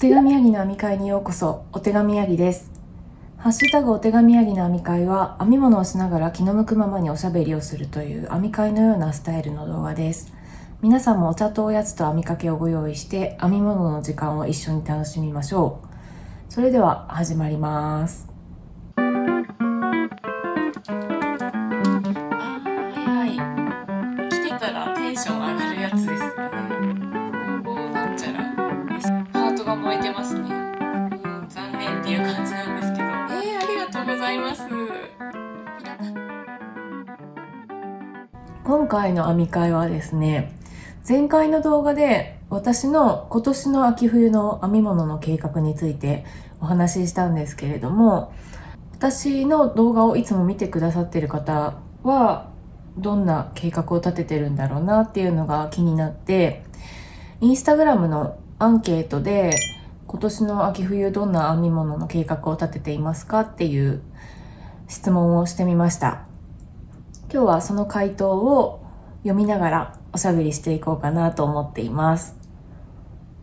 手紙ヤギの編み会にようこそ。お手紙ヤギです。ハッシュタグお手紙ヤギの編み会は、編み物をしながら気の向くままにおしゃべりをするという編み会のようなスタイルの動画です。皆さんもお茶とおやつと編みかけをご用意して、編み物の時間を一緒に楽しみましょう。それでは始まります。来てたらテンション上がるやつですよね。なんちゃらハートが燃えてますね。残念っていう感じなんですけど、ありがとうございます。今回の編み会はですね、前回の動画で私の今年の秋冬の編み物の計画についてお話ししたんですけれども、私の動画をいつも見てくださっている方はどんな計画を立ててるんだろうなっていうのが気になって、インスタグラムのアンケートで今年の秋冬どんな編み物の計画を立てていますかっていう質問をしてみました。今日はその回答を読みながらおしゃべりしていこうかなと思っています。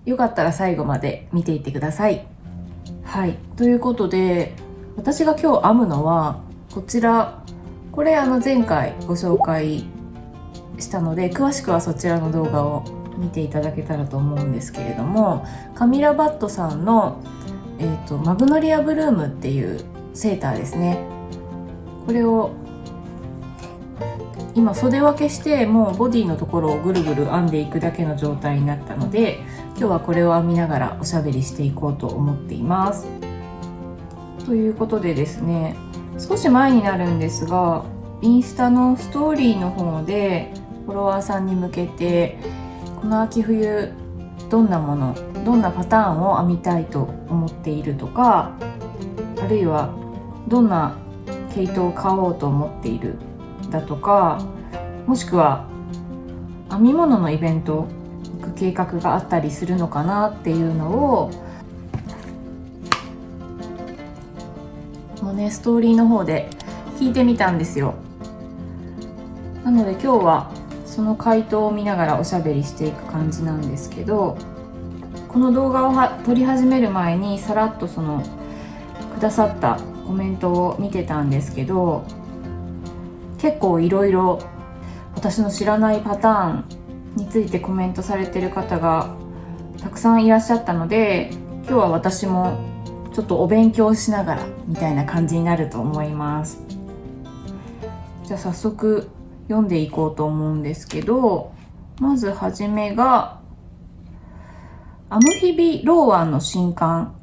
よかったら最後まで見ていってください。はい、ということで私が今日編むのはこちら。これ前回ご紹介したので、詳しくはそちらの動画を見ていただけたらと思うんですけれども、カミラ・バットさんの、マグノリア・ブルームっていうセーターですね。これを今袖分けして、もうボディのところをぐるぐる編んでいくだけの状態になったので、今日はこれを編みながらおしゃべりしていこうと思っています。ということでですね、少し前になるんですが、インスタのストーリーの方でフォロワーさんに向けて、この秋冬どんなもの、どんなパターンを編みたいと思っているとか、あるいはどんな毛糸を買おうと思っているだとか、もしくは編み物のイベント行く計画があったりするのかなっていうのをストーリーの方で聞いてみたんですよ。なので今日はその回答を見ながらおしゃべりしていく感じなんですけど、この動画を撮り始める前にさらっとそのくださったコメントを見てたんですけど、結構いろいろ私の知らないパターンについてコメントされてる方がたくさんいらっしゃったので、今日は私もちょっとお勉強しながらみたいな感じになると思います。じゃあ早速読んでいこうと思うんですけど、まずはじめがアムヒビローアンの新刊、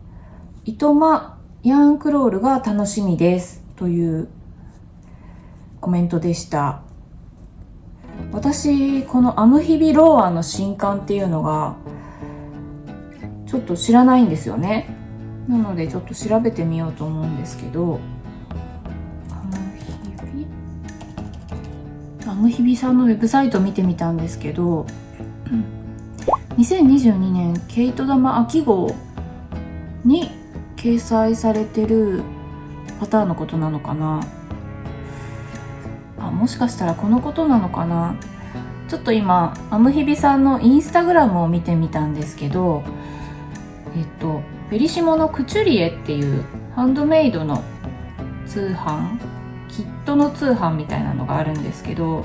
糸間ヤーンクロールが楽しみですというコメントでした。私このアムヒビローアンの新刊っていうのがちょっと知らないんですよね。なのでちょっと調べてみようと思うんですけど、アムヒビさんのウェブサイトを見てみたんですけど、2022年毛糸玉秋号に掲載されてるパターンのことなのかな。もしかしたらこのことなのかな。ちょっと今アムヒビさんのインスタグラムを見てみたんですけど、ベリシモのクチュリエっていうハンドメイドの通販、キットの通販みたいなのがあるんですけど、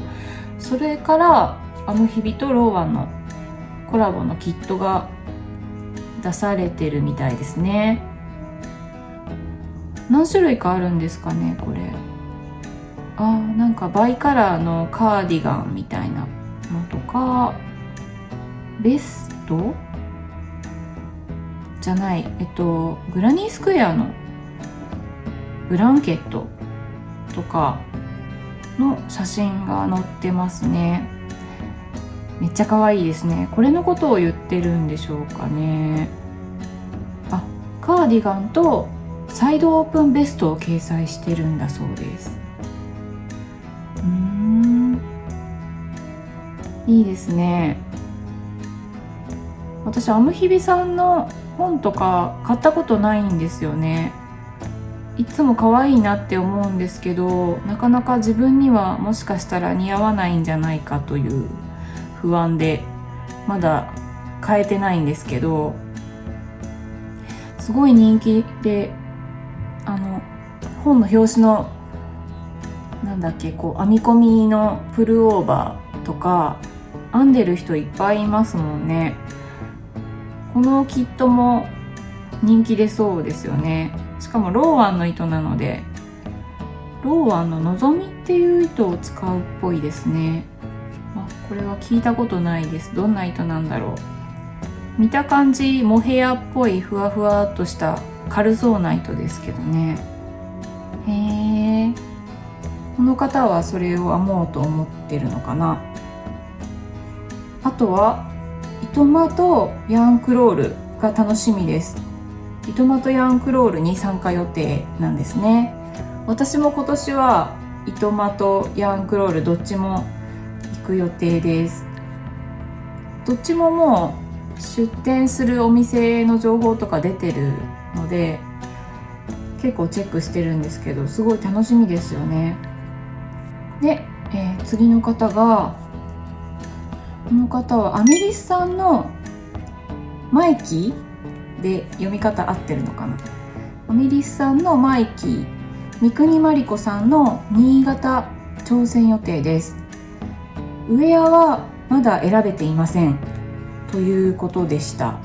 それからアムヒビとローワンのコラボのキットが出されてるみたいですね。何種類かあるんですかね、これ。なんかバイカラーのカーディガンみたいなのとか、ベストじゃない、グラニースクエアのブランケットとかの写真が載ってますね。めっちゃ可愛いですね。これのことを言ってるんでしょうかね。カーディガンとサイドオープンベストを掲載してるんだそうです。いいですね。私アムヒビさんの本とか買ったことないんですよね。いつも可愛いなって思うんですけど、なかなか自分にはもしかしたら似合わないんじゃないかという不安でまだ買えてないんですけど、すごい人気で、本の表紙の編み込みのプルオーバーとか編んでる人いっぱいいますもんね。このキットも人気出そうですよね。しかもローワンの糸なので、ローワンののぞみっていう糸を使うっぽいですね。これは聞いたことないです。どんな糸なんだろう。見た感じモヘアっぽいふわふわっとした軽そうな糸ですけどね。へえ、この方はそれを編もうと思ってるのかな。あとは糸間とヤンクロールが楽しみです。糸間とヤンクロールに参加予定なんですね。私も今年は糸間とヤンクロールどっちも行く予定です。どっちももう出店するお店の情報とか出てるので結構チェックしてるんですけど、すごい楽しみですよね。で、次の方が、この方はアメリスさんのマイキーで読み方合ってるのかな。アメリスさんのマイキー、三國真理子さんの新潟挑戦予定です。ウェアはまだ選べていませんということでした。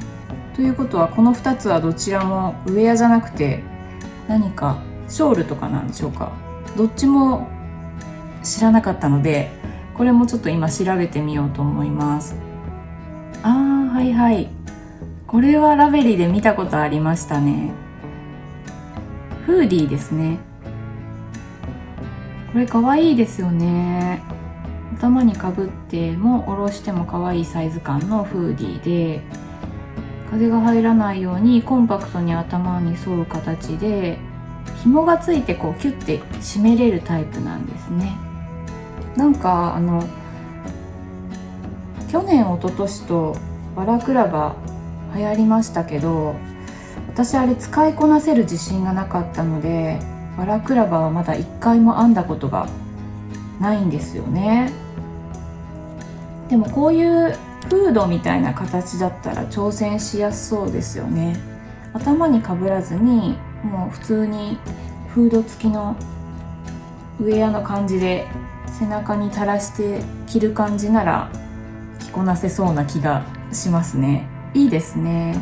ということはこの2つはどちらもウェアじゃなくて何かショールとかなんでしょうか。どっちも知らなかったので、これもちょっと今調べてみようと思います。はいはい、これはラベリーで見たことありましたね。フーディーですね。これかわいいですよね。頭にかぶっても下ろしても可愛いサイズ感のフーディーで、風が入らないようにコンパクトに頭に沿う形で紐がついてキュッて締めれるタイプなんですね。なんか去年一昨年とバラクラバ流行りましたけど、私あれ使いこなせる自信がなかったのでバラクラバはまだ一回も編んだことがないんですよね。でもこういうフードみたいな形だったら挑戦しやすそうですよね。頭にかぶらずにもう普通にフード付きのウェアの感じで背中に垂らして着る感じなら着こなせそうな気がしますね。いいですね。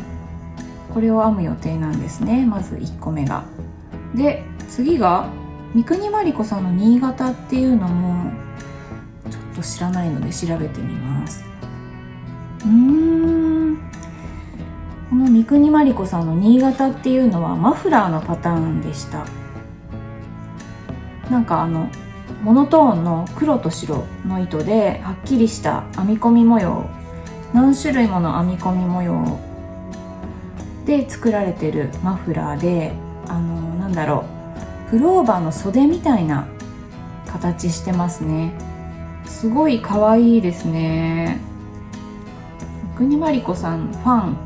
これを編む予定なんですね。まず1個目が。で次が三國真理子さんの新潟っていうのもちょっと知らないので調べてみます。この三國真理子さんの新潟っていうのはマフラーのパターンでした。なんかモノトーンの黒と白の糸ではっきりした編み込み模様、何種類もの編み込み模様で作られてるマフラーで、プルオーバーの袖みたいな形してますね。すごい可愛いですね。三國真理子さんファン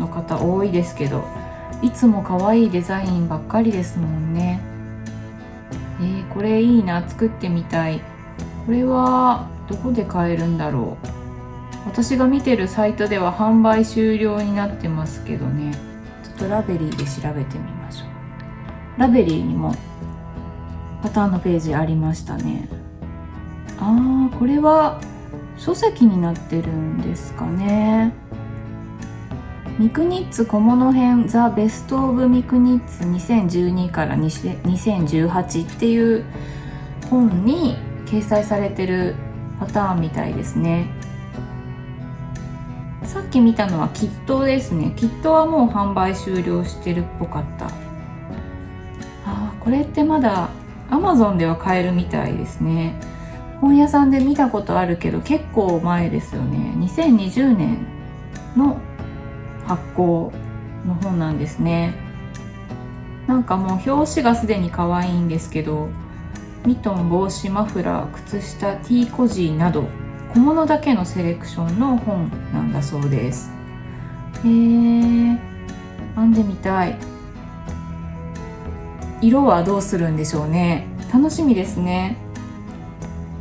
の方多いですけど、いつも可愛いデザインばっかりですもんね。これいいな、作ってみたい。これはどこで買えるんだろう。私が見てるサイトでは販売終了になってますけどね。ちょっとラベリーで調べてみましょう。ラベリーにもパターンのページありましたね。これは書籍になってるんですかね。ミクニッツ小物編ザ・ベスト・オブ・ミクニッツ2012から2018っていう本に掲載されてるパターンみたいですね。さっき見たのはキットですね。キットはもう販売終了してるっぽかった。これってまだ Amazon では買えるみたいですね。本屋さんで見たことあるけど結構前ですよね。2020年の発行の本なんですね。なんかもう表紙がすでに可愛いんですけど、ミトン、帽子、マフラー、靴下、ティーコジーなど小物だけのセレクションの本なんだそうです。編んでみたい。色はどうするんでしょうね。楽しみですね。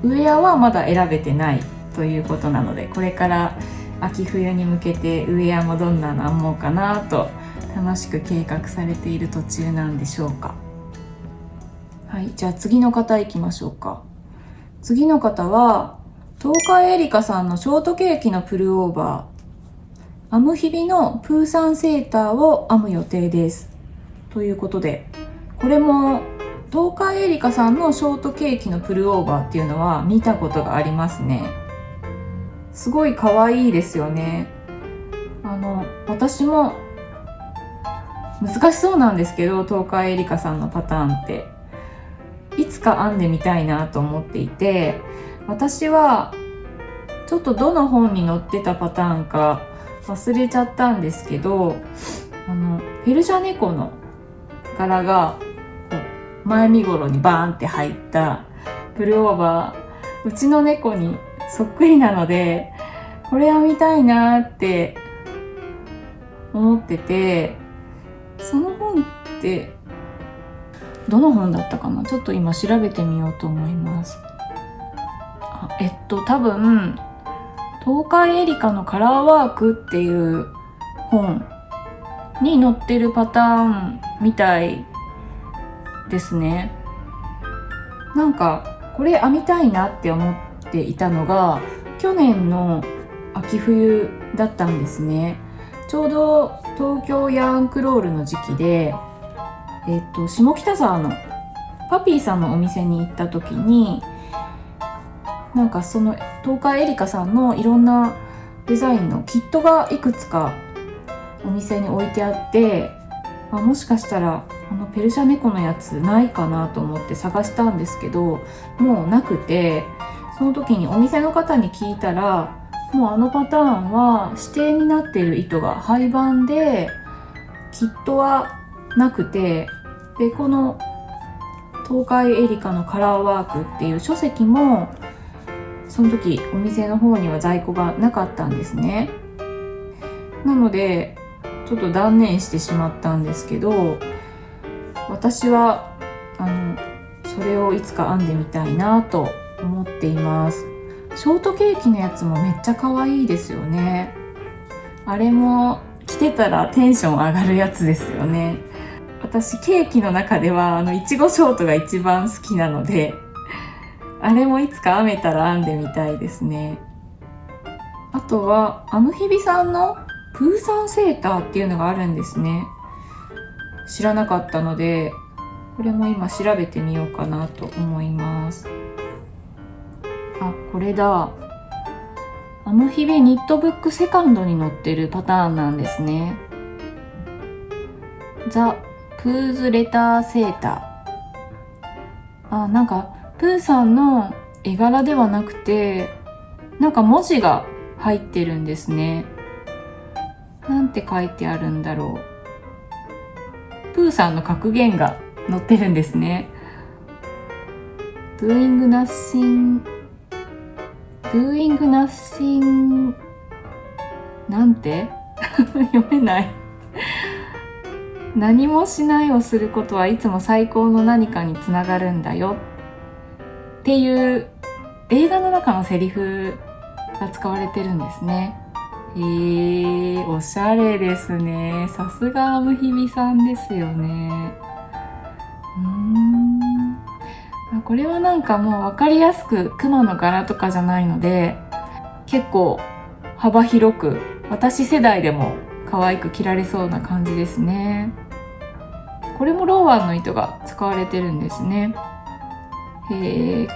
ウェアはまだ選べてないということなので、これから秋冬に向けてウェアもどんなの編もうかなと楽しく計画されている途中なんでしょうか。はい、じゃあ次の方行きましょうか。次の方は東海エリカさんのショートケーキのプルオーバー、編む日々のプーさんセーターを編む予定ですということで、これも東海エリカさんのショートケーキのプルオーバーっていうのは見たことがありますね。すごい可愛いですよね。私も難しそうなんですけど、東海エリカさんのパターンっていつか編んでみたいなと思っていて、私はちょっとどの本に載ってたパターンか忘れちゃったんですけど、ペルシャ猫の柄が前身頃にバーンって入ったプルオーバー、うちの猫にそっくりなので、これは見たいなって思ってて、その本ってどの本だったかな、ちょっと今調べてみようと思います。多分東海エリカのカラーワークっていう本に載ってるパターンみたいですね。なんかこれ編みたいなって思っていたのが去年の秋冬だったんですね。ちょうど東京ヤーンクロールの時期で、下北沢のパピーさんのお店に行った時に、なんかその東海エリカさんのいろんなデザインのキットがいくつかお店に置いてあって、もしかしたらペルシャ猫のやつないかなと思って探したんですけど、もうなくて、その時にお店の方に聞いたら、もうパターンは指定になっている糸が廃盤でキットはなくて、でこの東海エリカのカラーワークっていう書籍もその時お店の方には在庫がなかったんですね。なのでちょっと断念してしまったんですけど、私はそれをいつか編んでみたいなと思っています。ショートケーキのやつもめっちゃ可愛いですよね。あれも着てたらテンション上がるやつですよね。私ケーキの中ではいちごショートが一番好きなので、あれもいつか編めたら編んでみたいですね。あとは編む日々さんのプーさんセーターっていうのがあるんですね。知らなかったので、これも今調べてみようかなと思います。これだ。編む日々ニットブックセカンドに載ってるパターンなんですね。ザ・プーズレターセーター。なんかプーさんの絵柄ではなくて、なんか文字が入ってるんですね。なんて書いてあるんだろう。プーさんの格言が載ってるんですね。Doing nothing なんて読めない。何もしないをすることはいつも最高の何かにつながるんだよっていう映画の中のセリフが使われてるんですね。おしゃれですね。さすが編む日々さんですよね。これはなんかもう分かりやすく熊の柄とかじゃないので、結構幅広く私世代でも可愛く着られそうな感じですね。これもローアンの糸が使われてるんですね。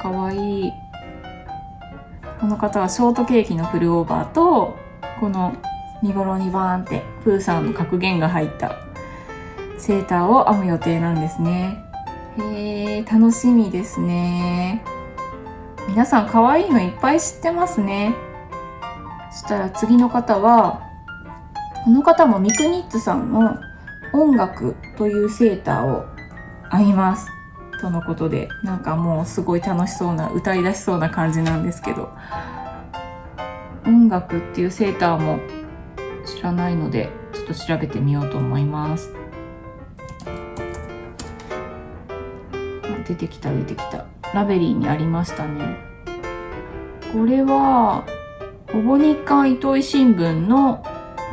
かわいい。この方はショートケーキのプルオーバーと、この身頃にバーンってプーさんの格言が入ったセーターを編む予定なんですね。楽しみですね。皆さん可愛いのいっぱい知ってますね。そしたら次の方は、この方もミクニッツさんの音楽というセーターを編みますとのことで、なんかもうすごい楽しそうな、歌い出しそうな感じなんですけど、音楽っていうセーターも知らないのでちょっと調べてみようと思います。出てきた。ラベリーにありましたね。これはほぼ日刊糸井新聞の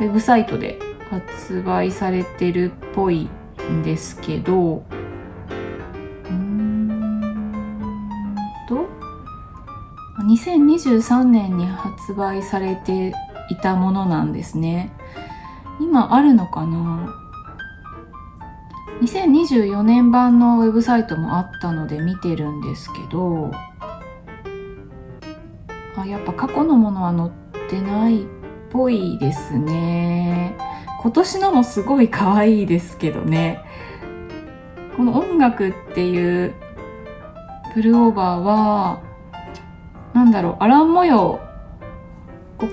ウェブサイトで発売されてるっぽいんですけど、2023年に発売されていたものなんですね。今あるのかな。2024年版のウェブサイトもあったので見てるんですけど、やっぱ過去のものは載ってないっぽいですね。今年のもすごい可愛いですけどね。この音楽っていうプルオーバーはアラン模様、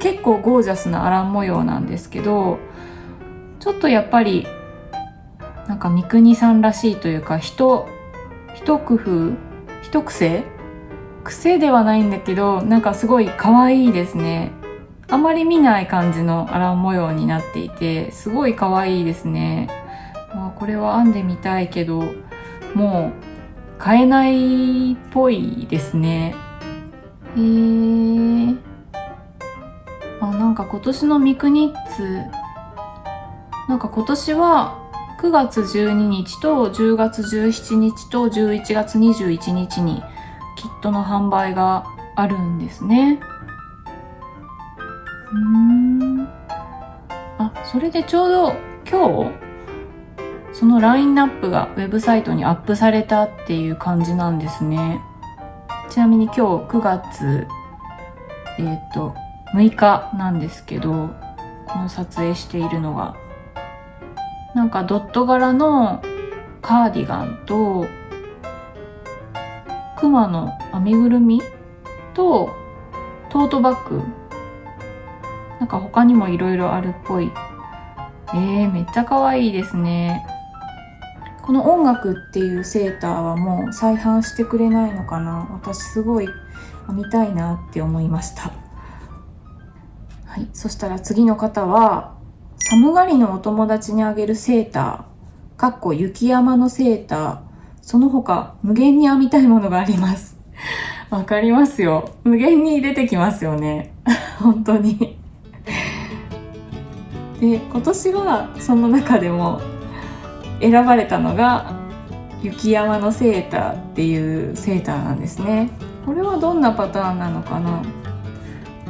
結構ゴージャスなアラン模様なんですけど、ちょっとやっぱり三國さんらしいというか、一工夫、一癖ではないんだけど、すごい可愛いですね。あまり見ない感じのアラン模様になっていて、すごい可愛いですね。これは編んでみたいけど、もう買えないっぽいですね。今年のミクニッツ、今年は9月12日と10月17日と11月21日にキットの販売があるんですね。それでちょうど今日そのラインナップがウェブサイトにアップされたっていう感じなんですね。ちなみに今日9月6日なんですけど、この撮影しているのがドット柄のカーディガンとクマの編みぐるみとトートバッグ、他にもいろいろあるっぽい。めっちゃ可愛いですね。この音楽っていうセーターはもう再販してくれないのかな。私すごい編みたいなって思いました。はい、そしたら次の方は、寒がりのお友達にあげるセーター、雪山のセーター、その他無限に編みたいものがあります。わかりますよ。無限に出てきますよね。本当に。で、今年はその中でも選ばれたのが雪山のセーターっていうセーターなんですね。これはどんなパターンなのかな。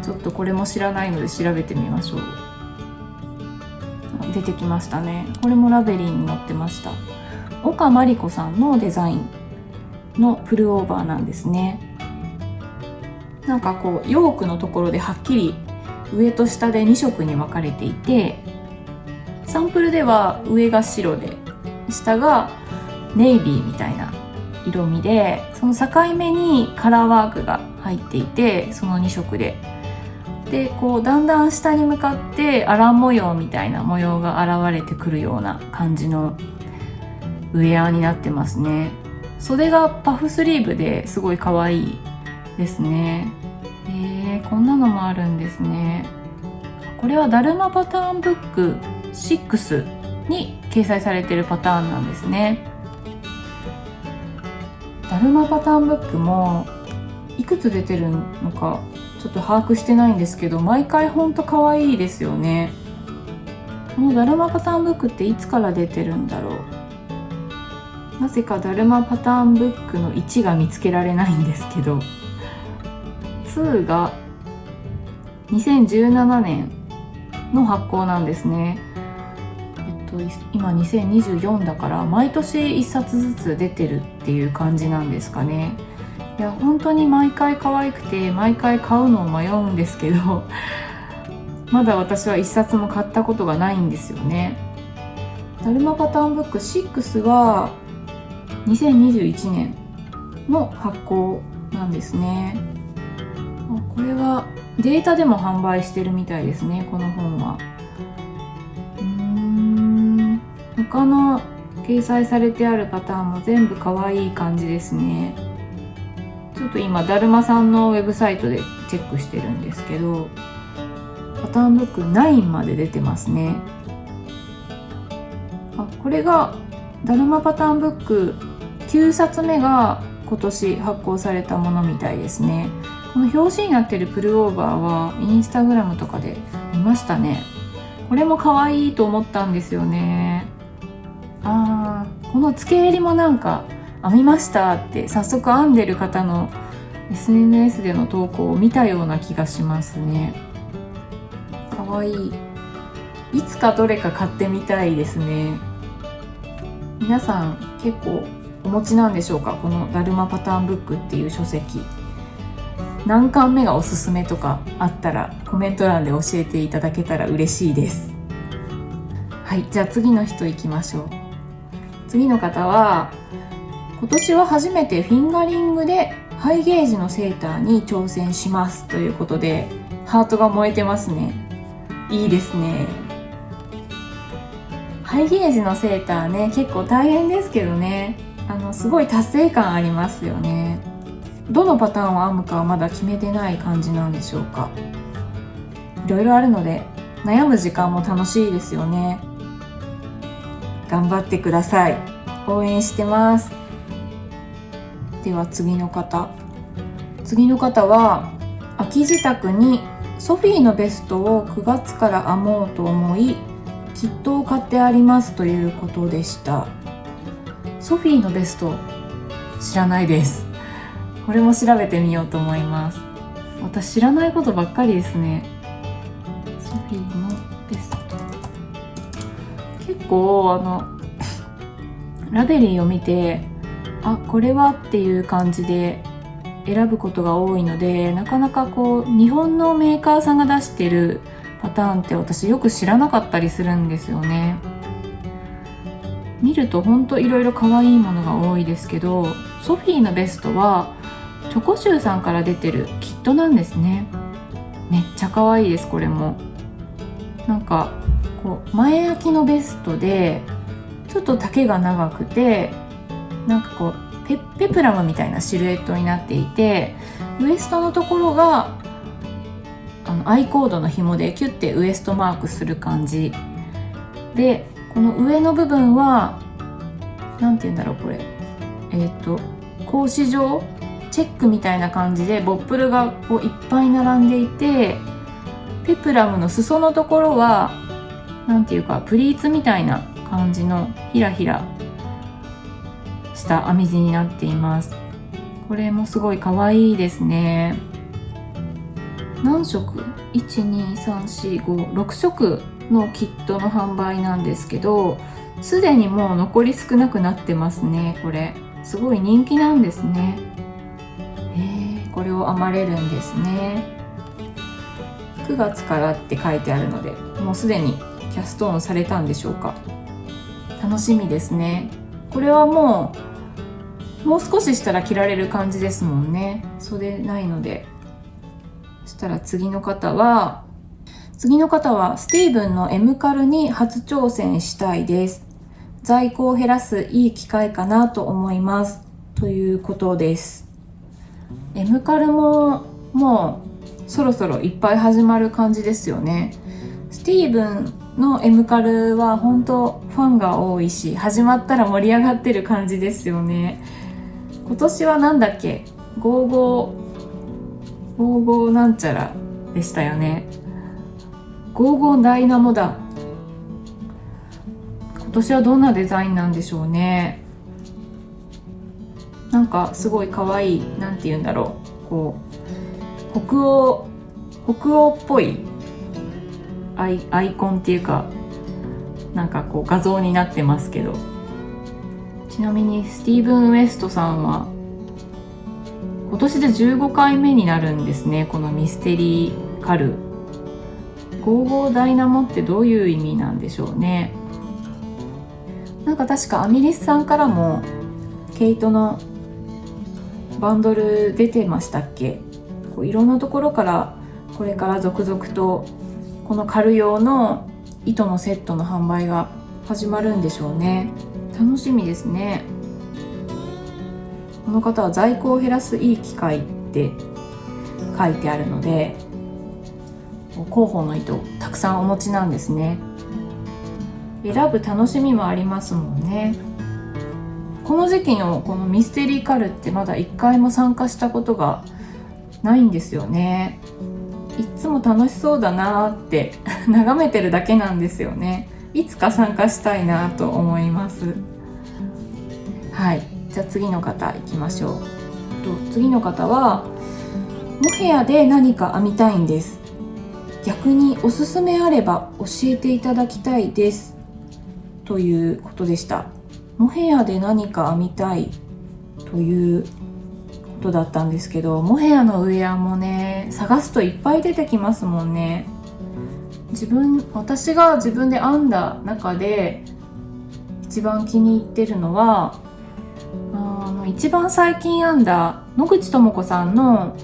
ちょっとこれも知らないので調べてみましょう。出てきましたね。これもラベリーに載ってました。岡真理子さんのデザインのプルオーバーなんですね。ヨークのところではっきり上と下で2色に分かれていて、サンプルでは上が白で下がネイビーみたいな色味で、その境目にカラーワークが入っていて、その2色でだんだん下に向かってアラン模様みたいな模様が現れてくるような感じのウェアになってますね。袖がパフスリーブですごい可愛いですね。こんなのもあるんですね。これはダルマパターンブック6に掲載されているパターンなんですね。ダルマパターンブックもいくつ出てるのかちょっと把握してないんですけど、毎回ほんと可愛いですよね。このダルマパターンブックっていつから出てるんだろう。なぜかダルマパターンブックの1が見つけられないんですけど、2が2017年の発行なんですね。今2024だから毎年1冊ずつ出てるっていう感じなんですかね。いや本当に毎回可愛くて毎回買うのを迷うんですけどまだ私は1冊も買ったことがないんですよね。ダルマパターンブック6は2021年の発行なんですね。これはデータでも販売してるみたいですね、この本は。他の掲載されてあるパターンも全部可愛い感じですね。ちょっと今ダルマさんのウェブサイトでチェックしてるんですけど、パターンブック9まで出てますね。これがダルマパターンブック9冊目が今年発行されたものみたいですね。この表紙になってるプルオーバーはインスタグラムとかで見ましたね。これも可愛いと思ったんですよね。この付け襟もなんか編みましたって早速編んでる方の SNS での投稿を見たような気がしますね。可愛い。いつかどれか買ってみたいですね。皆さん結構お持ちなんでしょうか、このだるまパターンブックっていう書籍。何巻目がおすすめとかあったらコメント欄で教えていただけたら嬉しいです。はい、じゃあ次の人行きましょう。次の方は、今年は初めてフィンガリングでハイゲージのセーターに挑戦しますということで、ハートが燃えてますね。いいですね。ハイゲージのセーターね、結構大変ですけどね、すごい達成感ありますよね。どのパターンを編むかはまだ決めてない感じなんでしょうか。いろいろあるので悩む時間も楽しいですよね。頑張ってください。応援してます。では次の方は、秋支度にソフィーのベストを9月から編もうと思いキットを買ってありますということでした。ソフィーのベスト知らないです。これも調べてみようと思います。私知らないことばっかりですね。ソフィーのベスト、結構ラベリーを見てこれはっていう感じで選ぶことが多いので、なかなか日本のメーカーさんが出してるパターンって私よく知らなかったりするんですよね。見るとほんといろいろ可愛いものが多いですけど、ソフィーのベストはチョコシューさんから出てるキットなんですね。めっちゃ可愛いです。これもなんか前開きのベストでちょっと丈が長くて、なんかペプラムみたいなシルエットになっていて、ウエストのところがアイコードの紐でキュッてウエストマークする感じで、この上の部分はなんて言うんだろう、これ格子状チェックみたいな感じでボップルがいっぱい並んでいて、ペプラムの裾のところはなんていうかプリーツみたいな感じのひらひらした編み地になっています。これもすごい可愛いですね。何色 ?1,2,3,4,5,6 色のキットの販売なんですけど、すでにもう残り少なくなってますね。これすごい人気なんですね。これを編まれるんですね。9月からって書いてあるので、もうすでにキャストオンされたんでしょうか。楽しみですね。これはもう少ししたら着られる感じですもんね。袖ないので。そしたら次の方はスティーブンの M カルに初挑戦したいです。在庫を減らすいい機会かなと思いますということです。M カルももうそろそろいっぱい始まる感じですよね。スティーブンの M カルは本当ファンが多いし、始まったら盛り上がってる感じですよね。今年はなんだっけ、55なんちゃらでしたよね。55ダイナモだ。今年はどんなデザインなんでしょうね。なんかすごい可愛い、なんて言うんだろう、北欧っぽいアイコンっていうか、なんか画像になってますけど、ちなみにスティーブン・ウエストさんは今年で15回目になるんですね。このミステリーカル55ダイナモってどういう意味なんでしょうね。なんか確かアミリスさんからも毛糸のバンドル出てましたっけ。いろんなところからこれから続々とこのカル用の糸のセットの販売が始まるんでしょうね。楽しみですね。この方は在庫を減らすいい機会って書いてあるので、広報の糸をたくさんお持ちなんですね。選ぶ楽しみもありますもんね。この時期のこのミステリーカルってまだ1回も参加したことがないんですよね。いつも楽しそうだなって眺めてるだけなんですよね。いつか参加したいなと思います。はい、じゃあ次の方行きましょう。次の方は、モヘアで何か編みたいんです。逆におすすめあれば教えていただきたいです、ということでした。モヘアで何か編みたいということだったんですけど、モヘアのウェアもね、探すといっぱい出てきますもんね。私が自分で編んだ中で一番気に入ってるのは、一番最近編んだ野口智子さんの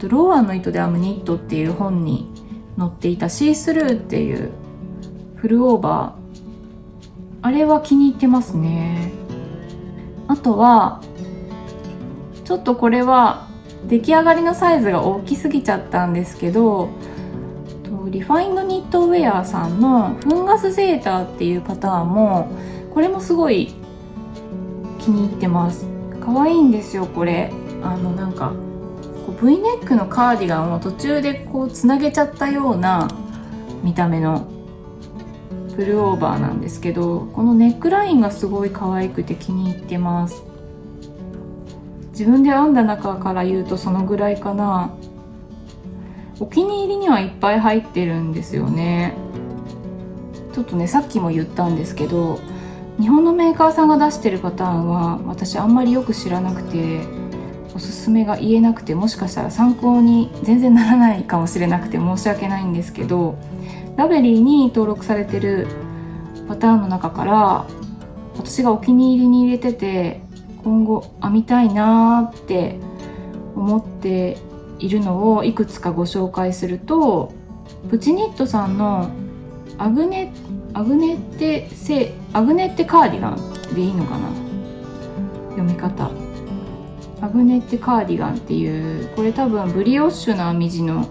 ローアンの糸で編むニットっていう本に載っていたシースルーっていうフルオーバー、あれは気に入ってますね。あとはちょっとこれは出来上がりのサイズが大きすぎちゃったんですけど、リファインドニットウェアさんのフンガスゼータっていうパターンも、これもすごい気に入ってます。可愛いんですよこれ。なんかV ネックのカーディガンを途中でこうつなげちゃったような見た目のプルオーバーなんですけど、このネックラインがすごい可愛くて気に入ってます。自分で編んだ中から言うとそのぐらいかな。お気に入りにはいっぱい入ってるんですよね。ちょっとね、さっきも言ったんですけど、日本のメーカーさんが出してるパターンは私あんまりよく知らなくて、おすすめが言えなくて、もしかしたら参考に全然ならないかもしれなくて申し訳ないんですけど、ラベリーに登録されてるパターンの中から私がお気に入りに入れてて、今後編みたいなって思っているのをいくつかご紹介すると、プチニットさんのアグネッテカーディガンでいいのかな、読み方。アグネッテカーディガンっていう、これ多分ブリオッシュの編み地の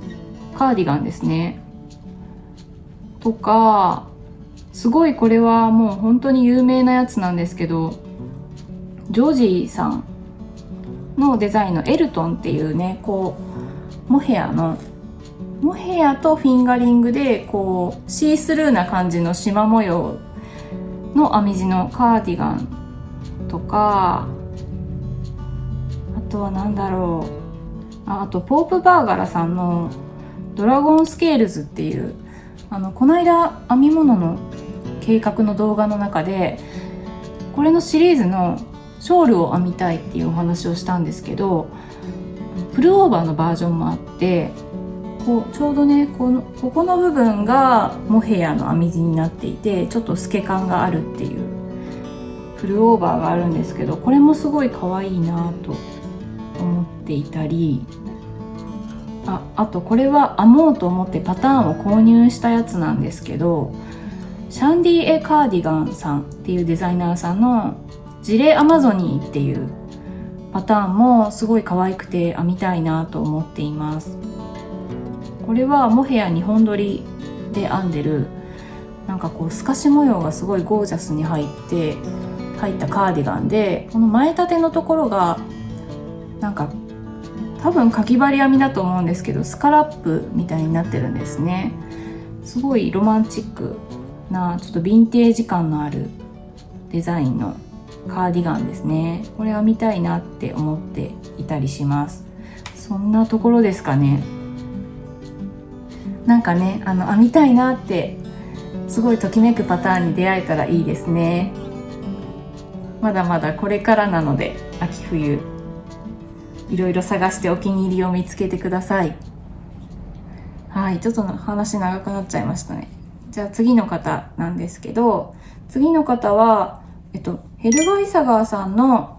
カーディガンですね。とか、すごいこれはもう本当に有名なやつなんですけど、ジョージーさんのデザインのエルトンっていうね、こうモヘアとフィンガリングでこうシースルーな感じの縞模様の編み地のカーディガンとか、あとは何だろう、あとポープバーガラさんのドラゴンスケールズっていう、この間編み物の計画の動画の中でこれのシリーズのショールを編みたいっていうお話をしたんですけど、プルオーバーのバージョンもあって、こうちょうどね、ここの部分がモヘアの編み地になっていて、ちょっと透け感があるっていうプルオーバーがあるんですけど、これもすごい可愛いなと思っていたり、あとこれは編もうと思ってパターンを購入したやつなんですけど、シャンディエカーディガンさんっていうデザイナーさんのジレアマゾニーっていうパターンもすごい可愛くて編みたいなと思っています。これはモヘア2本取りで編んでる、なんかこう透かし模様がすごいゴージャスに入ったカーディガンで、この前立てのところがなんか多分かぎ針編みだと思うんですけど、スカラップみたいになってるんですね。すごいロマンチックな、ちょっとヴィンテージ感のあるデザインのカーディガンですね。これ編みたいなって思っていたりします。そんなところですかね。なんかね、編みたいなってすごいときめくパターンに出会えたらいいですね。まだまだこれからなので、秋冬いろいろ探してお気に入りを見つけてください。はい、ちょっと話長くなっちゃいましたね。じゃあ次の方なんですけど、次の方は、ヘルガイサガーさんの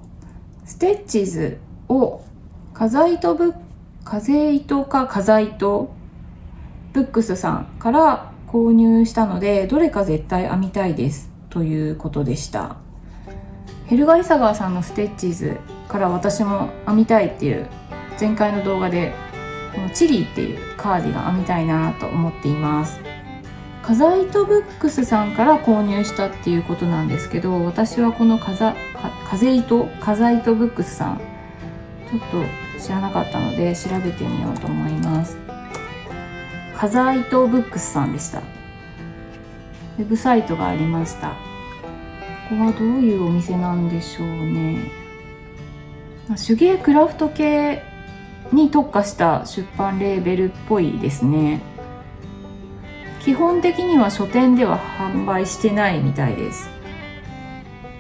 ステッチーズを風糸ブックスさんから購入したので、どれか絶対編みたいですということでした。ヘルガイサガーさんのステッチーズから私も編みたいっていう前回の動画で、このチリーっていうカーディガン編みたいなと思っています。風糸ブックスさんから購入したっていうことなんですけど、私はこの風糸ブックスさんちょっと知らなかったので調べてみようと思います。カザーイトブックスさんでした。ウェブサイトがありました。ここはどういうお店なんでしょうね。手芸クラフト系に特化した出版レーベルっぽいですね。基本的には書店では販売してないみたいです。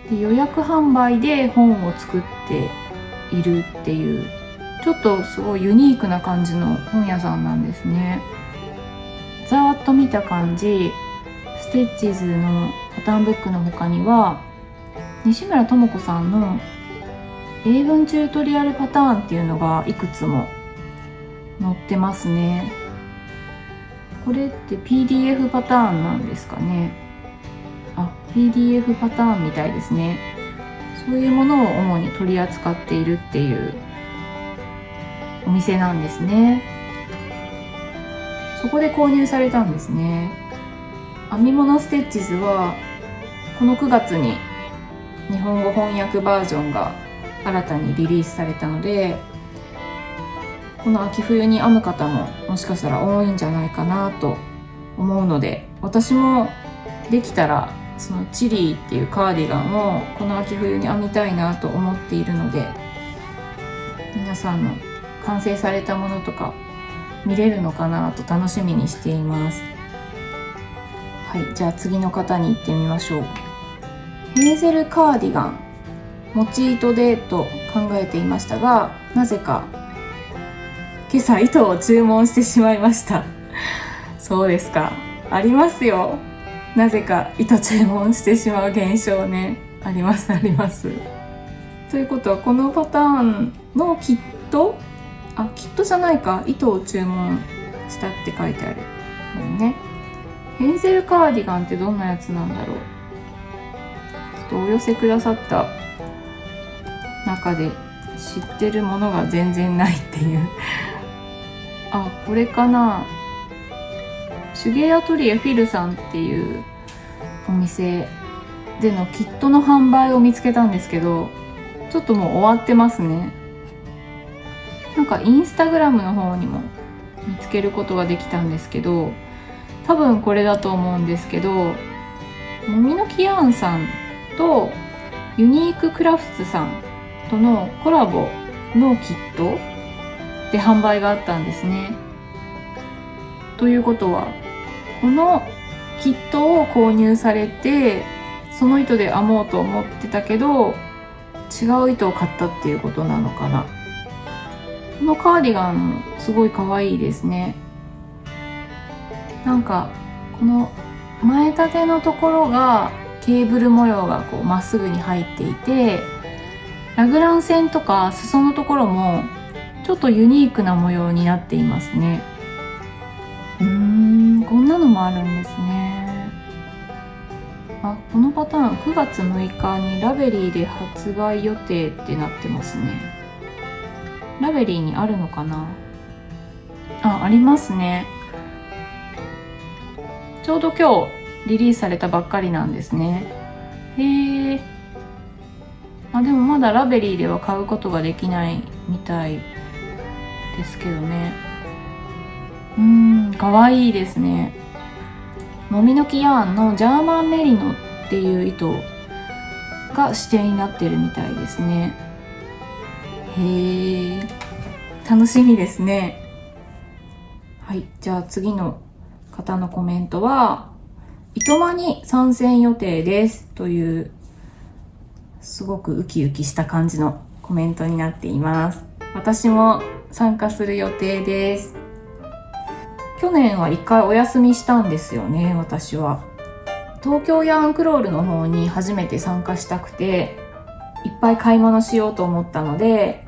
で、予約販売で本を作っているっていう、ちょっとすごいユニークな感じの本屋さんなんですね。ざーっと見た感じ、ステッチーズのパターンブックの他には西村智子さんの英文チュートリアルパターンっていうのがいくつも載ってますね。これって PDF パターンなんですかね。PDF パターンみたいですね。そういうものを主に取り扱っているっていうお店なんですね。そこで購入されたんですね。編み物ステッチズはこの9月に日本語翻訳バージョンが新たにリリースされたので、この秋冬に編む方ももしかしたら多いんじゃないかなと思うので、私もできたらそのチリーっていうカーディガンをこの秋冬に編みたいなと思っているので、皆さんの完成されたものとか見れるのかなと楽しみにしています。はい、じゃあ次の方に行ってみましょう。ヘーゼルカーディガンモチ糸でと考えていましたが、なぜか今朝糸を注文してしまいました。そうですか、ありますよ。なぜか糸注文してしまう現象ね。ありますあります。ということはこのパターンのキット、キットじゃないか、糸を注文したって書いてあるもんね。ヘーゼルカーディガンってどんなやつなんだろう。ちょっとお寄せくださった中で知ってるものが全然ないっていうこれかな。手芸アトリエフィルさんっていうお店でのキットの販売を見つけたんですけど、ちょっともう終わってますね。なんかインスタグラムの方にも見つけることができたんですけど、多分これだと思うんですけど、もみのきヤーンさんとユニーククラフツさんとのコラボのキットで販売があったんですね。ということはこのキットを購入されて、その糸で編もうと思ってたけど違う糸を買ったっていうことなのかな。このカーディガンすごい可愛いですね。なんかこの前立てのところがケーブル模様がこうまっすぐに入っていて、ラグラン線とか裾のところもちょっとユニークな模様になっていますね。こんなのもあるんですね。このパターン9月6日にラベリーで発売予定ってなってますね。ラベリーにあるのかな。ありますね。ちょうど今日リリースされたばっかりなんですね。へえ。でもまだラベリーでは買うことができないみたいですけどね。かわいいですね。もみのきヤーンのジャーマンメリノっていう糸が指定になってるみたいですね。へえ、楽しみですね。はい、じゃあ次の方のコメントは、糸間に参戦予定ですという、すごくウキウキした感じのコメントになっています。私も参加する予定です。去年は一回お休みしたんですよね。私は東京ヤーンクロールの方に初めて参加したくて、いっぱい買い物しようと思ったので、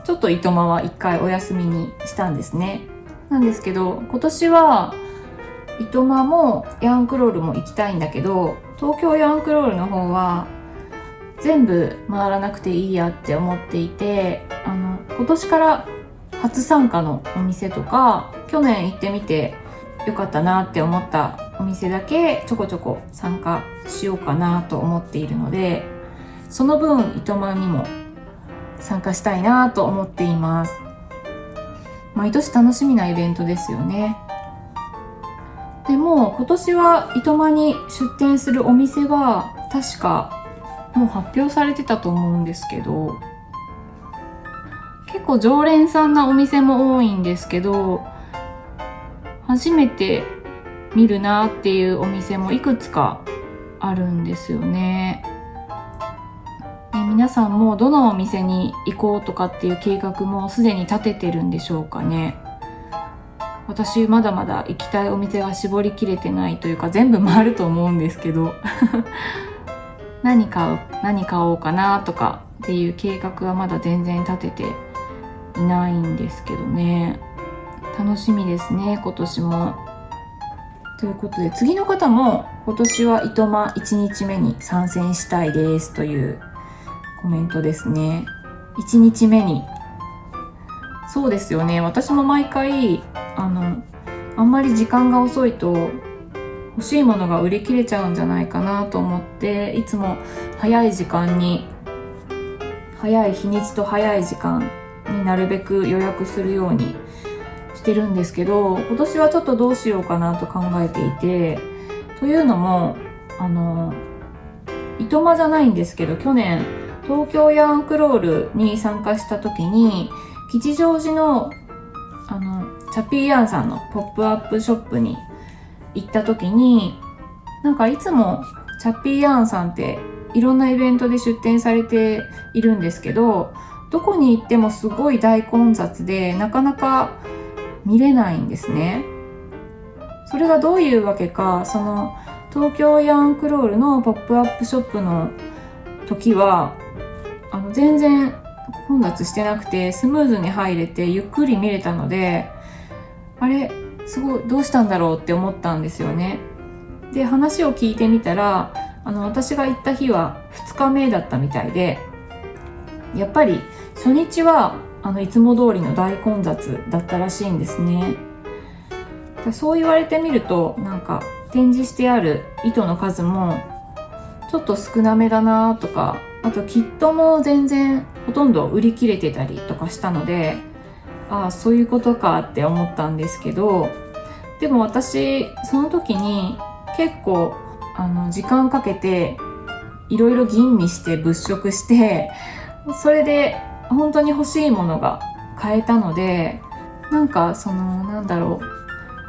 ちょっと糸間は一回お休みにしたんですね。なんですけど、今年は糸間もヤーンクロールも行きたいんだけど、東京ヤーンクロールの方は全部回らなくていいやって思っていて、今年から初参加のお店とか、去年行ってみてよかったなって思ったお店だけちょこちょこ参加しようかなと思っているので、その分糸満にも参加したいなと思っています。毎年楽しみなイベントですよね。でも今年は糸満に出店するお店は確かもう発表されてたと思うんですけど、結構常連さんなお店も多いんですけど、初めて見るなっていうお店もいくつかあるんですよね。皆さんもどのお店に行こうとかっていう計画もすでに立ててるんでしょうかね。私まだまだ行きたいお店が絞りきれてないというか、全部回ると思うんですけど何買おうかなとかっていう計画はまだ全然立てていないんですけどね。楽しみですね、今年も。ということで、次の方も今年は糸満1日目に参戦したいですというコメントですね。1日目に。そうですよね。私も毎回あんまり時間が遅いと欲しいものが売り切れちゃうんじゃないかなと思って、いつも早い日にちと早い時間になるべく予約するようにしてるんですけど、今年はちょっとどうしようかなと考えていて、というのも糸満じゃないんですけど、去年東京ヤンクロールに参加した時に吉祥寺のチャピーヤンさんのポップアップショップに行った時に、なんかいつもチャピーヤンさんっていろんなイベントで出展されているんですけど、どこに行ってもすごい大混雑でなかなか見れないんですね。それがどういうわけか、その東京ヤンクロールのポップアップショップの時は全然混雑してなくてスムーズに入れてゆっくり見れたので、あれすごいどうしたんだろうって思ったんですよね。で、話を聞いてみたら私が行った日は2日目だったみたいで、やっぱり初日はいつも通りの大混雑だったらしいんですね。そう言われてみると、なんか展示してある糸の数もちょっと少なめだなとか、あとキットも全然ほとんど売り切れてたりとかしたので、ああそういうことかって思ったんですけど、でも私その時に結構時間かけていろいろ吟味して物色して、それで本当に欲しいものが買えたので、なんか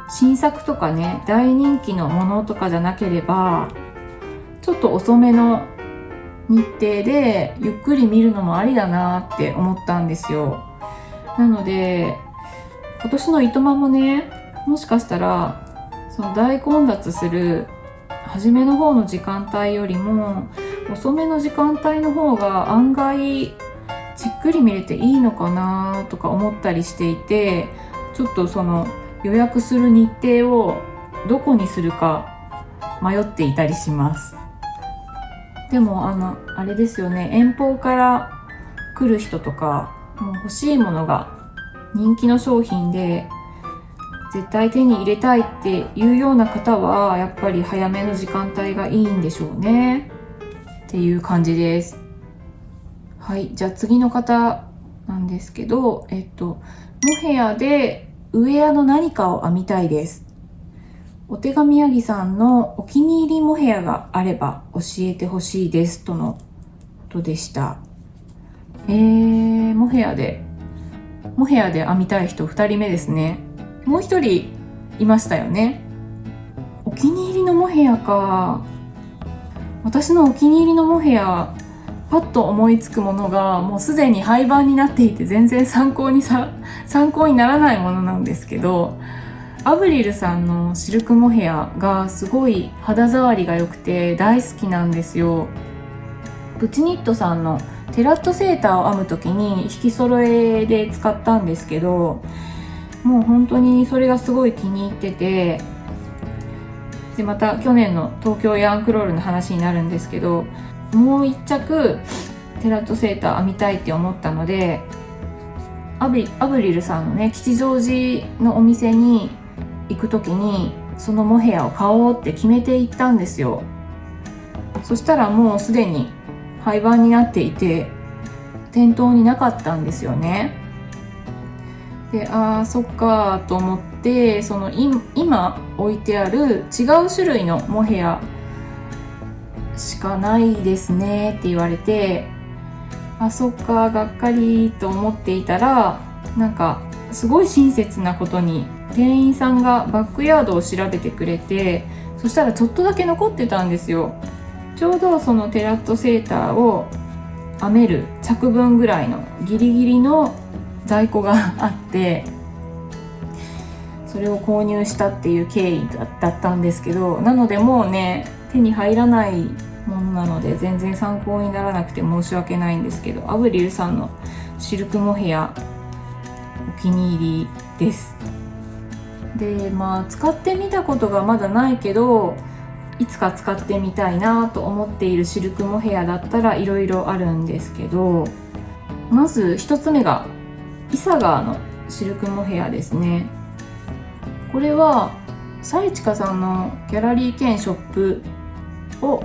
新作とかね、大人気のものとかじゃなければちょっと遅めの日程でゆっくり見るのもありだなって思ったんですよ。なので今年の糸満もね、もしかしたらその大混雑する初めの方の時間帯よりも遅めの時間帯の方が案外じっくり見れていいのかなとか思ったりしていて、ちょっとその予約する日程をどこにするか迷っていたりします。でもあれですよね、遠方から来る人とか、もう欲しいものが人気の商品で絶対手に入れたいっていうような方は、やっぱり早めの時間帯がいいんでしょうねっていう感じです。はい、じゃあ次の方なんですけど、モヘアでウェアの何かを編みたいです。お手紙やぎさんのお気に入りモヘアがあれば教えてほしいですとのことでした。モヘアで編みたい人2人目ですね。もう1人いましたよね。お気に入りのモヘアか。私のお気に入りのモヘア、パッと思いつくものがもうすでに廃盤になっていて全然参考にならないものなんですけど、アブリルさんのシルクモヘアがすごい肌触りが良くて大好きなんですよ。プチニットさんのテラットセーターを編む時に引き揃えで使ったんですけど、もう本当にそれがすごい気に入ってて、でまた去年の東京ヤンクロールの話になるんですけど、もう一着テラットセーター編みたいって思ったので、アブリルさんのね、吉祥寺のお店に行く時にそのモヘアを買おうって決めて行ったんですよ。そしたらもうすでに廃盤になっていて店頭になかったんですよね。で、そっかと思って、その今置いてある違う種類のモヘアしかないですねって言われて、そっか、がっかりと思っていたら、なんかすごい親切なことに店員さんがバックヤードを調べてくれて、そしたらちょっとだけ残ってたんですよ。ちょうどそのテラットセーターを編める着分ぐらいのギリギリの在庫があって、それを購入したっていう経緯だったんですけど、なのでもうね、手に入らないものなので全然参考にならなくて申し訳ないんですけど、アブリルさんのシルクモヘアお気に入りです。で、使ってみたことがまだないけど、いつか使ってみたいなと思っているシルクモヘアだったらいろいろあるんですけど、まず一つ目がイサガーのシルクモヘアですね。これはサイチカさんのギャラリー兼ショップを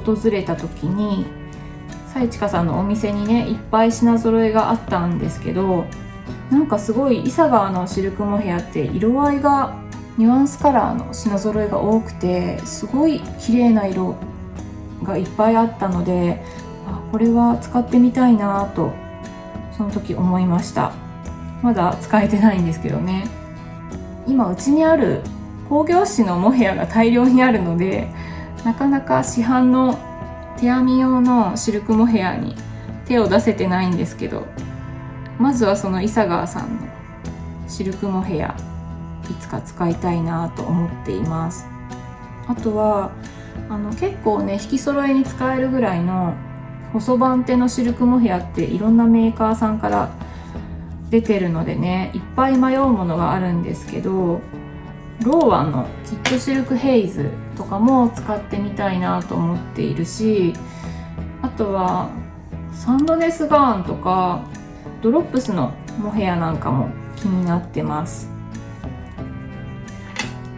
訪れた時に、サイチカさんのお店にね、いっぱい品揃えがあったんですけど、なんかすごいイサガーのシルクモヘアって色合いがニュアンスカラーの品揃えが多くて、すごい綺麗な色がいっぱいあったので、これは使ってみたいなとその時思いました。まだ使えてないんですけどね。今うちにある工業紙のモヘアが大量にあるので、なかなか市販の手編み用のシルクモヘアに手を出せてないんですけど、まずはそのイサガーさんのシルクモヘアいつか使いたいなと思っています。あとは結構ね、引き揃えに使えるぐらいの細番手のシルクモヘアっていろんなメーカーさんから出てるのでね、いっぱい迷うものがあるんですけど、ローワンのキッドシルクヘイズとかも使ってみたいなと思っているし、あとはサンドネスガーンとかドロップスのモヘアなんかも気になってます。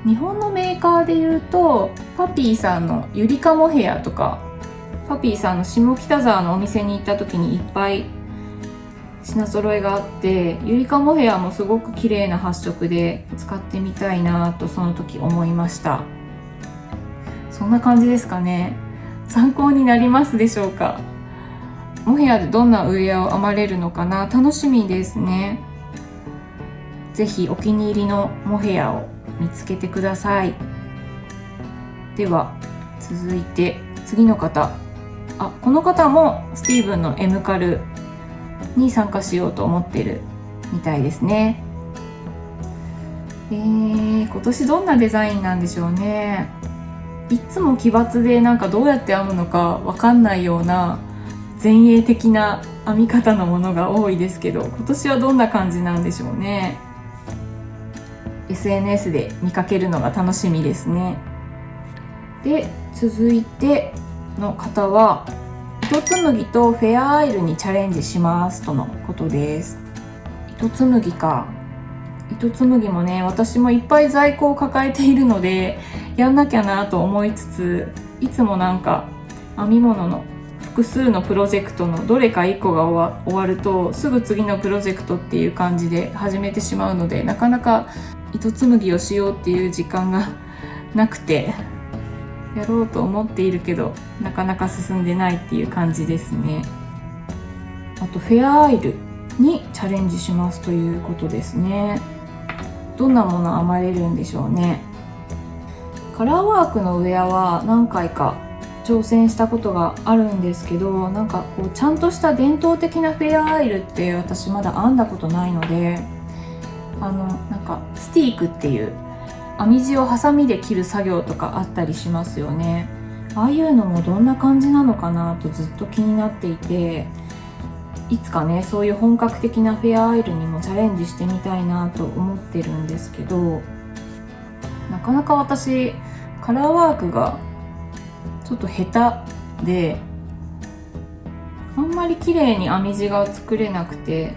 日本のメーカーでいうとパピーさんのユリカモヘアとか、パピーさんの下北沢のお店に行った時にいっぱい品揃えがあって、ユリカモヘアもすごく綺麗な発色で使ってみたいなとその時思いました。そんな感じですかね。参考になりますでしょうか。モヘアでどんなウエアを編まれるのかな、楽しみですね。ぜひお気に入りのモヘアを見つけてください。では続いて次の方、この方もスティーブンの M カルに参加しようと思ってるみたいですね。今年どんなデザインなんでしょうね。いつも奇抜でなんかどうやって編むのかわかんないような前衛的な編み方のものが多いですけど、今年はどんな感じなんでしょうね。SNS で見かけるのが楽しみですね。で、続いての方は糸紡ぎとフェアアイルにチャレンジしますとのことです。糸紡ぎか。糸紡ぎもね、私もいっぱい在庫を抱えているのでやんなきゃなと思いつつ、いつもなんか編み物の複数のプロジェクトのどれか1個が終わるとすぐ次のプロジェクトっていう感じで始めてしまうので、なかなか糸紡ぎをしようっていう時間がなくて、やろうと思っているけどなかなか進んでないっていう感じですね。あとフェアアイルにチャレンジしますということですね。どんなもの編まれるんでしょうね。カラーワークのウェアは何回か挑戦したことがあるんですけど、なんかこうちゃんとした伝統的なフェアアイルって私まだ編んだことないので、なんかスティークっていう編み地をハサミで切る作業とかあったりしますよね。ああいうのもどんな感じなのかなとずっと気になっていて、いつかね、そういう本格的なフェアアイルにもチャレンジしてみたいなと思ってるんですけど、なかなか私カラーワークがちょっと下手で、あんまり綺麗に編み地が作れなくて、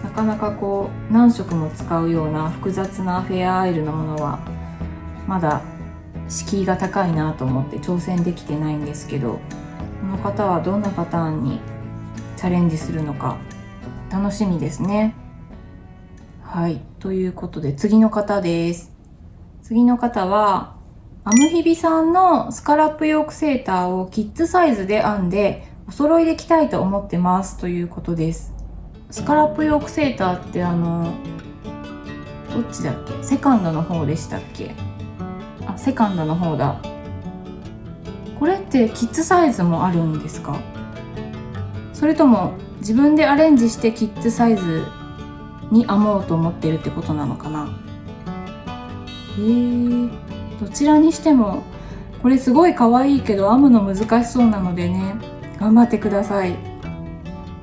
なかなかこう何色も使うような複雑なフェアアイルのものはまだ敷居が高いなと思って挑戦できてないんですけど、この方はどんなパターンにチャレンジするのか楽しみですね。はい、ということで次の方です。次の方はアムヒビさんのスカラップヨークセーターをキッズサイズで編んでお揃いで着たいと思ってますということです。スカラップヨークセーターってどっちだっけ、セカンドの方でしたっけ。あ、セカンドの方だ。これってキッズサイズもあるんですか？それとも自分でアレンジしてキッズサイズに編もうと思ってるってことなのかな。どちらにしてもこれすごい可愛いけど編むの難しそうなのでね、頑張ってください。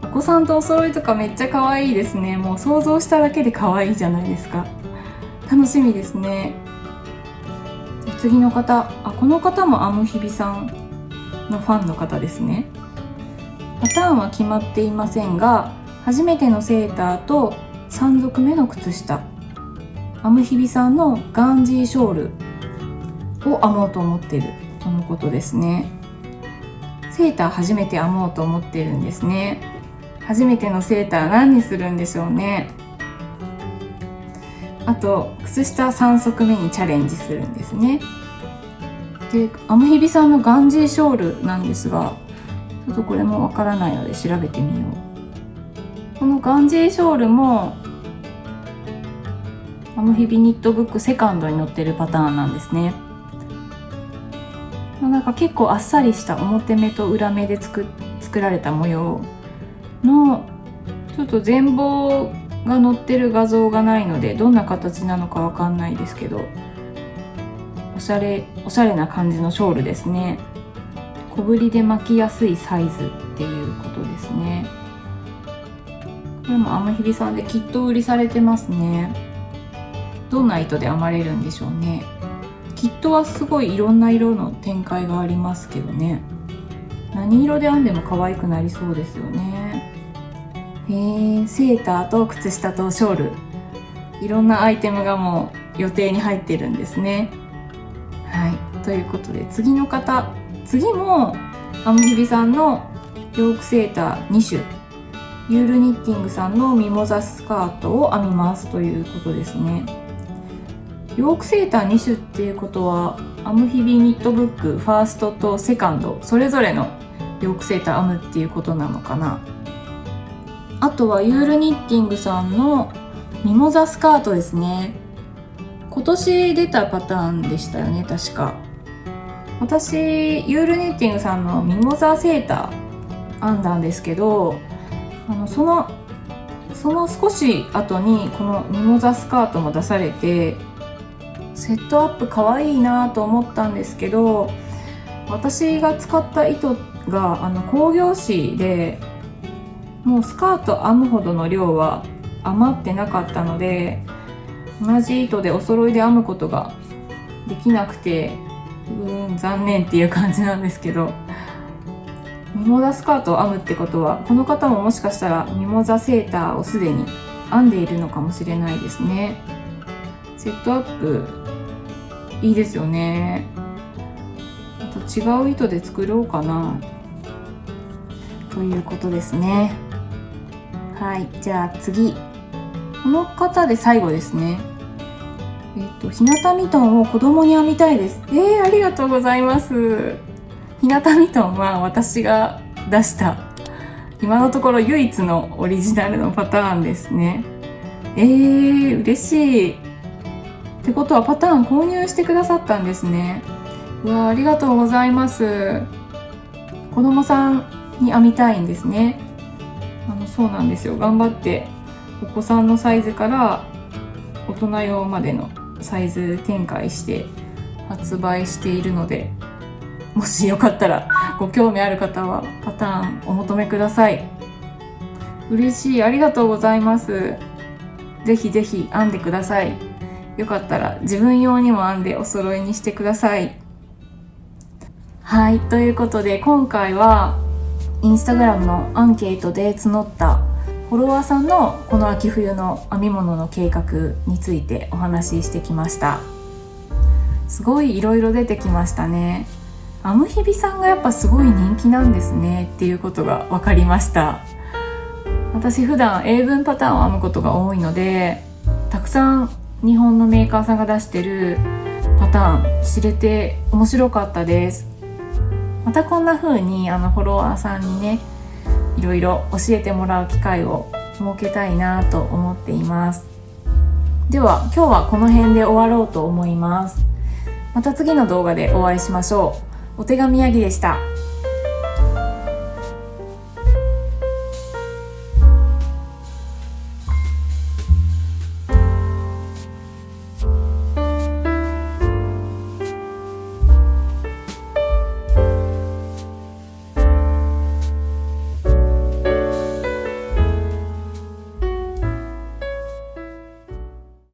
お子さんとお揃いとかめっちゃ可愛いですね。もう想像しただけで可愛いじゃないですか。楽しみですね。次の方、この方もアムヒビさんのファンの方ですね。パターンは決まっていませんが、初めてのセーターと3足目の靴下、アムヒビさんのガンジーショールを編もうと思っているとのことですね。セーター初めて編もうと思っているんですね。初めてのセーター何にするんでしょうね。あと靴下3足目にチャレンジするんですね。で、アムヒビさんのガンジーショールなんですが、ちょっとこれもわからないので調べてみよう。このガンジーショールもアムヒビニットブックセカンドに載ってるパターンなんですね。なんか結構あっさりした表目と裏目で作られた模様の、ちょっと全貌が載ってる画像がないのでどんな形なのかわかんないですけど、おしゃれな感じのショールですね。小ぶりで巻きやすいサイズっていうことですね。これもアムヒビさんできっと売りされてますね。どんな糸で編まれるんでしょうね。キットはすごいいろんな色の展開がありますけどね、何色で編んでも可愛くなりそうですよね。セーターと靴下とショール、いろんなアイテムがもう予定に入ってるんですね。はい、ということで次の方、次もアムヒビさんのヨークセーター2種、ユールニッティングさんのミモザスカートを編みますということですね。ヨークセーター2種っていうことは、アムヒビニットブックファーストとセカンドそれぞれのヨークセーター編むっていうことなのかな。あとはユールニッティングさんのミモザスカートですね。今年出たパターンでしたよね、確か。私ユールニッティングさんのミモザセーター編んだんですけど、その少し後にこのミモザスカートも出されて、セットアップ可愛いなと思ったんですけど、私が使った糸が工業紙で、もうスカート編むほどの量は余ってなかったので、同じ糸でお揃いで編むことができなくて、残念っていう感じなんですけど、ミモザスカートを編むってことは、この方ももしかしたらミモザセーターをすでに編んでいるのかもしれないですね。セットアップいいですよね。あと違う糸で作ろうかなということですね。はい、じゃあ次、この方で最後ですね。ひなたミトンを子供に編みたいです。ありがとうございます。ひなたミトンは私が出した今のところ唯一のオリジナルのパターンですね。嬉しい。ってことはパターン購入してくださったんですね。ありがとうございます。子供さんに編みたいんですね。そうなんですよ。頑張ってお子さんのサイズから大人用までのサイズ展開して発売しているので、もしよかったらご興味ある方はパターンお求めください。嬉しい。ありがとうございます。ぜひぜひ編んでください。よかったら自分用にも編んでお揃いにしてください。はい、ということで今回はインスタグラムのアンケートで募ったフォロワーさんのこの秋冬の編み物の計画についてお話ししてきました。すごいいろいろ出てきましたね。アムヒビさんがやっぱすごい人気なんですねっていうことが分かりました。私普段英文パターンを編むことが多いので、たくさん日本のメーカーさんが出してるパターン知れて面白かったです。またこんな風にフォロワーさんにねいろいろ教えてもらう機会を設けたいなと思っています。では今日はこの辺で終わろうと思います。また次の動画でお会いしましょう。お手紙ヤギでした。